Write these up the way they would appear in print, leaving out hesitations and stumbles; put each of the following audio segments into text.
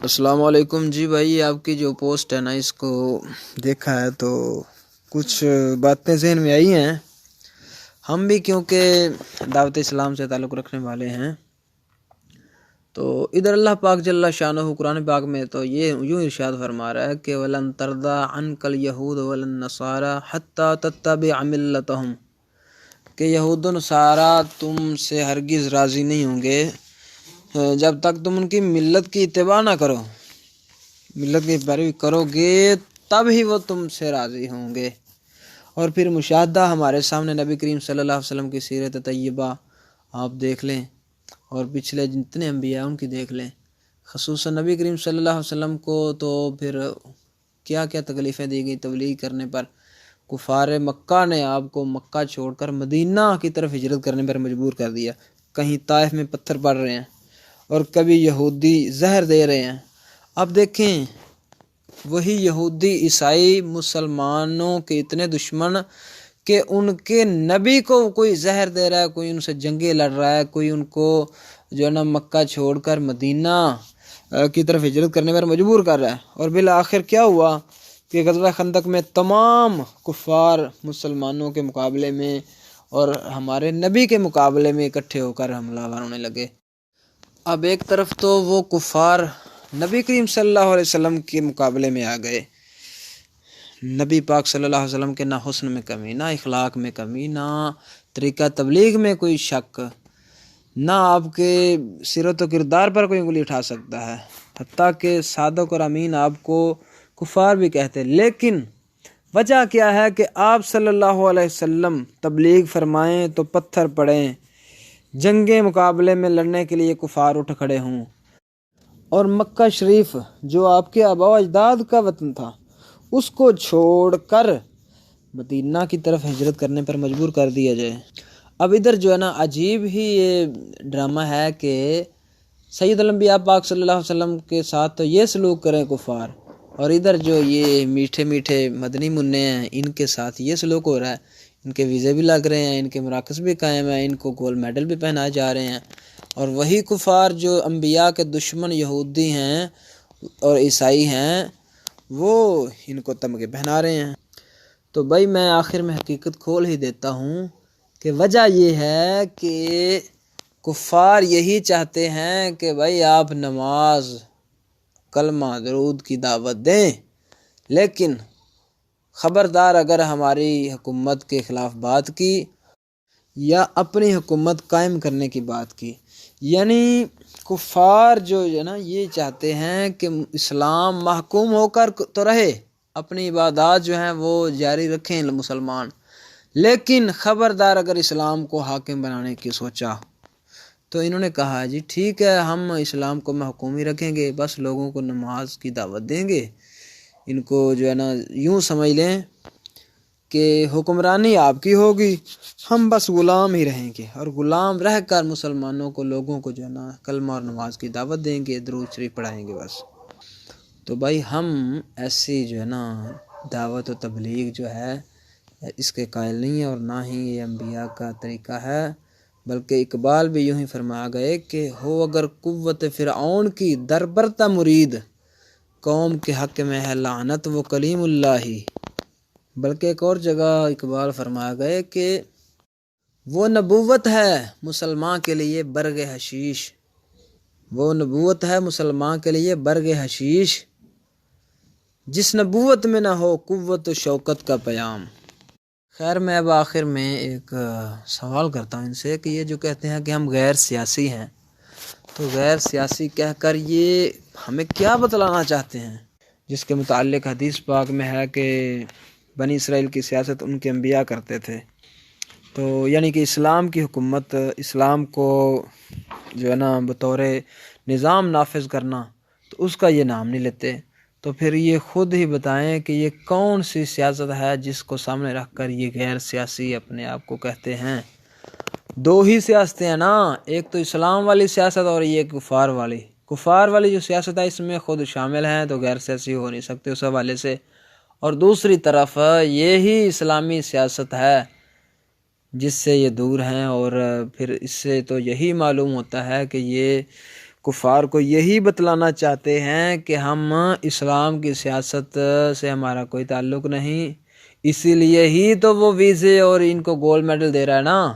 السلام علیکم جی بھائی، آپ کی جو پوسٹ ہے نا اس کو دیکھا ہے تو کچھ باتیں ذہن میں آئی ہیں. ہم بھی کیونکہ دعوت اسلام سے تعلق رکھنے والے ہیں تو ادھر اللہ پاک جل شانہ قرآن پاک میں تو یہ یوں ارشاد فرما رہا ہے کہ وَلَن تَرْضَىٰ عَنْكَ الْيَهُودُ وَلَا النَّصَارَىٰ حَتَّىٰ تَتَّبِعَ مِلَّتَهُمْ کہ یہود و نصارہ تم سے ہرگز راضی نہیں ہوں گے جب تک تم ان کی ملت کی اتباع نہ کرو. ملت کی پیروی کرو گے تب ہی وہ تم سے راضی ہوں گے. اور پھر مشاہدہ ہمارے سامنے نبی کریم صلی اللہ علیہ وسلم کی سیرت طیبہ آپ دیکھ لیں اور پچھلے جتنے انبیاء ان کی دیکھ لیں. خصوصاً نبی کریم صلی اللہ علیہ وسلم کو تو پھر کیا کیا تکلیفیں دی گئی تبلیغ کرنے پر. کفار مکہ نے آپ کو مکہ چھوڑ کر مدینہ کی طرف ہجرت کرنے پر مجبور کر دیا. کہیں طائف میں پتھر پڑ رہے ہیں اور کبھی یہودی زہر دے رہے ہیں. اب دیکھیں وہی یہودی عیسائی مسلمانوں کے اتنے دشمن کہ ان کے نبی کو کوئی زہر دے رہا ہے، کوئی ان سے جنگیں لڑ رہا ہے، کوئی ان کو جو ہے نا مکہ چھوڑ کر مدینہ کی طرف ہجرت کرنے پر مجبور کر رہا ہے. اور بالآخر کیا ہوا کہ غزوہ خندق میں تمام کفار مسلمانوں کے مقابلے میں اور ہمارے نبی کے مقابلے میں اکٹھے ہو کر حملہ آور ہونے لگے. اب ایک طرف تو وہ کفار نبی کریم صلی اللہ علیہ وسلم کے مقابلے میں آ گئے. نبی پاک صلی اللہ علیہ وسلم کے نہ حسن میں کمی، نہ اخلاق میں کمی، نہ طریقہ تبلیغ میں کوئی شک، نہ آپ کے سیرت و کردار پر کوئی انگلی اٹھا سکتا ہے. حتیٰ کہ صادق اور امین آپ کو کفار بھی کہتے. لیکن وجہ کیا ہے کہ آپ صلی اللہ علیہ وسلم تبلیغ فرمائیں تو پتھر پڑیں، جنگیں مقابلے میں لڑنے کے لیے کفار اٹھ کھڑے ہوں، اور مکہ شریف جو آپ کے آباء و اجداد کا وطن تھا اس کو چھوڑ کر مدینہ کی طرف ہجرت کرنے پر مجبور کر دیا جائے. اب ادھر جو ہے نا عجیب ہی یہ ڈرامہ ہے کہ سید الانبیاء پاک صلی اللہ علیہ وسلم کے ساتھ تو یہ سلوک کریں کفار، اور ادھر جو یہ میٹھے میٹھے مدنی منع ہیں ان کے ساتھ یہ سلوک ہو رہا ہے. ان کے ویزے بھی لگ رہے ہیں، ان کے مراکز بھی قائم ہیں، ان کو گولڈ میڈل بھی پہنائے جا رہے ہیں، اور وہی کفار جو انبیاء کے دشمن یہودی ہیں اور عیسائی ہیں وہ ان کو تمغے پہنا رہے ہیں. تو بھائی میں آخر میں حقیقت کھول ہی دیتا ہوں کہ وجہ یہ ہے کہ کفار یہی چاہتے ہیں کہ بھائی آپ نماز کلمہ درود کی دعوت دیں، لیکن خبردار اگر ہماری حکومت کے خلاف بات کی یا اپنی حکومت قائم کرنے کی بات کی، یعنی کفار جو ہے نا یہ چاہتے ہیں کہ اسلام محکوم ہو کر تو رہے، اپنی عبادات جو ہیں وہ جاری رکھیں مسلمان، لیکن خبردار اگر اسلام کو حاکم بنانے کی سوچا تو انہوں نے کہا جی ٹھیک ہے ہم اسلام کو محکوم ہی رکھیں گے، بس لوگوں کو نماز کی دعوت دیں گے. ان کو جو ہے نا یوں سمجھ لیں کہ حکمرانی آپ کی ہوگی، ہم بس غلام ہی رہیں گے، اور غلام رہ کر مسلمانوں کو لوگوں کو جو ہے نا کلمہ اور نماز کی دعوت دیں گے، درود شریف پڑھائیں گے بس. تو بھائی ہم ایسی جو ہے نا دعوت و تبلیغ جو ہے اس کے قائل نہیں ہیں، اور نہ ہی یہ انبیاء کا طریقہ ہے. بلکہ اقبال بھی یوں ہی فرما گئے کہ ہو اگر قوت فرعون کی دربرتا مرید، قوم کے حق میں ہے لعنت وہ کلیم اللہ ہی. بلکہ ایک اور جگہ اقبال فرما گئے کہ وہ نبوت ہے مسلمان کے لیے برگ حشیش، وہ نبوت ہے مسلمان کے لیے برگ حشیش، جس نبوت میں نہ ہو قوت و شوکت کا پیام. خیر میں اب آخر میں ایک سوال کرتا ہوں ان سے کہ یہ جو کہتے ہیں کہ ہم غیر سیاسی ہیں، تو غیر سیاسی کہہ کر یہ ہمیں کیا بتلانا چاہتے ہیں؟ جس کے متعلق حدیث پاک میں ہے کہ بنی اسرائیل کی سیاست ان کے انبیاء کرتے تھے. تو یعنی کہ اسلام کی حکومت، اسلام کو جو ہے نا بطور نظام نافذ کرنا، تو اس کا یہ نام نہیں لیتے. تو پھر یہ خود ہی بتائیں کہ یہ کون سی سیاست ہے جس کو سامنے رکھ کر یہ غیر سیاسی اپنے آپ کو کہتے ہیں؟ دو ہی سیاستیں ہیں نا، ایک تو اسلام والی سیاست اور یہ کفار والی. کفار والی جو سیاست ہے اس میں خود شامل ہیں تو غیر سیاسی ہو نہیں سکتے اس حوالے سے، اور دوسری طرف یہی اسلامی سیاست ہے جس سے یہ دور ہیں. اور پھر اس سے تو یہی معلوم ہوتا ہے کہ یہ کفار کو یہی بتلانا چاہتے ہیں کہ ہم اسلام کی سیاست سے ہمارا کوئی تعلق نہیں، اسی لیے ہی تو وہ ویزے اور ان کو گولڈ میڈل دے رہا ہے نا،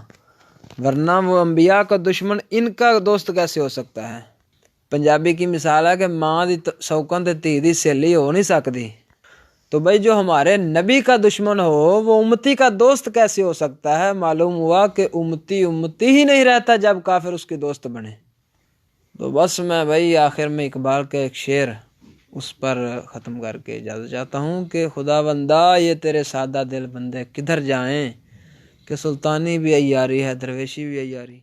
ورنہ وہ انبیاء کا دشمن ان کا دوست کیسے ہو سکتا ہے؟ پنجابی کی مثال ہے کہ ماں دی سوکن تے دھی دی سہیلی ہو نہیں سکتی، تو بھائی جو ہمارے نبی کا دشمن ہو وہ امتی کا دوست کیسے ہو سکتا ہے؟ معلوم ہوا کہ امتی ہی نہیں رہتا جب کافر اس کے دوست بنے۔ تو بس میں بھائی آخر میں اقبال کا ایک شعر اس پر ختم کر کے اجازت چاہتا ہوں کہ خدا بندہ یہ تیرے سادہ دل بندے کدھر جائیں، کہ سلطانی بھی عیاری ہے درویشی بھی عیاری۔